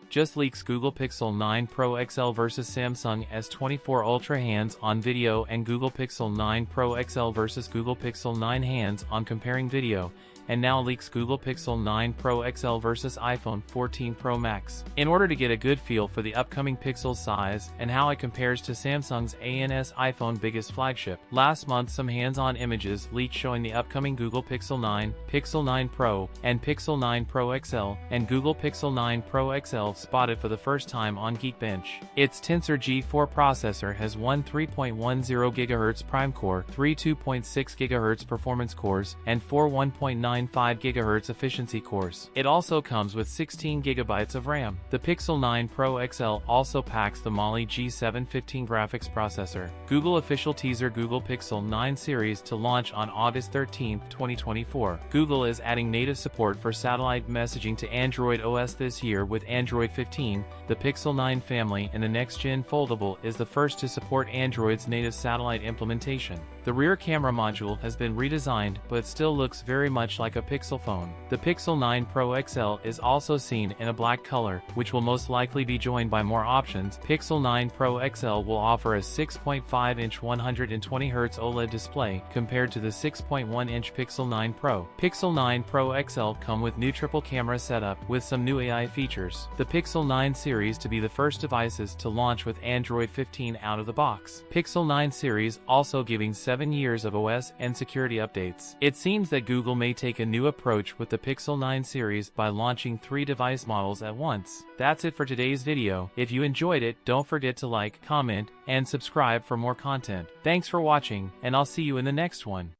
Just leaks Google Pixel 9 Pro XL vs Samsung S24 Ultra hands-on video and Google Pixel 9 Pro XL vs Google Pixel 9 hands-on comparing video, and now leaks Google Pixel 9 Pro XL vs iPhone 14 Pro Max. In order to get a good feel for the upcoming Pixel size and how it compares to Samsung's ANS iPhone biggest flagship, last month some hands-on images leaked showing the upcoming Google Pixel 9, Pixel 9 Pro, and Pixel 9 Pro XL, and Google Pixel 9 Pro XL spotted for the first time on Geekbench. Its Tensor G4 processor has one 3.10 GHz prime core, three 2.6 GHz performance cores, and four 1.95 GHz efficiency cores. It also comes with 16 GB of RAM. The Pixel 9 Pro XL also packs the Mali G715 graphics processor. Google official teaser Google Pixel 9 series to launch on August 13, 2024. Google is adding native support for satellite messaging to Android OS this year with Android 15. The Pixel 9 family and the next-gen foldable is the first to support Android's native satellite implementation. The rear camera module has been redesigned but still looks very much like a Pixel phone. The Pixel 9 Pro XL is also seen in a black color, which will most likely be joined by more options. Pixel 9 Pro XL will offer a 6.5-inch 120Hz OLED display compared to the 6.1-inch Pixel 9 Pro. Pixel 9 Pro XL come with new triple camera setup with some new AI features. The Pixel 9 series to be the first devices to launch with Android 15 out of the box. Pixel 9 series also giving 7 years of OS and security updates. It seems that Google may take a new approach with the Pixel 9 series by launching 3 device models at once. That's it for today's video. If you enjoyed it, don't forget to like, comment, and subscribe for more content. Thanks for watching, and I'll see you in the next one.